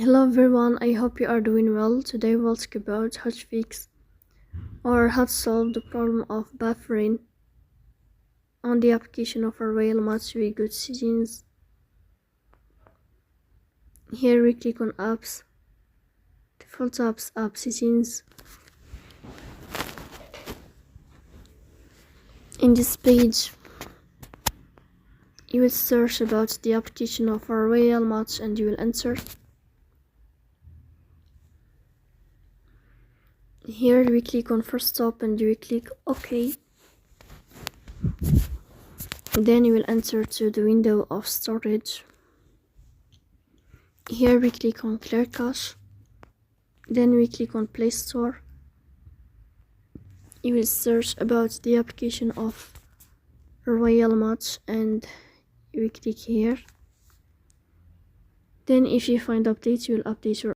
Hello everyone, I hope you are doing well. Today we'll talk about how to fix or how to solve the problem of buffering on the application of our Royal Match with good settings. Here we click on apps, default apps, app settings. In this page you will search about the application of our Royal Match and you will enter. Here we click on first stop and you will click OK. Then you will enter to the window of storage. Here we click on clear cache. Then we click on Play Store. You will search about the application of Royal Match and you will click here. Then if you find updates, you will update your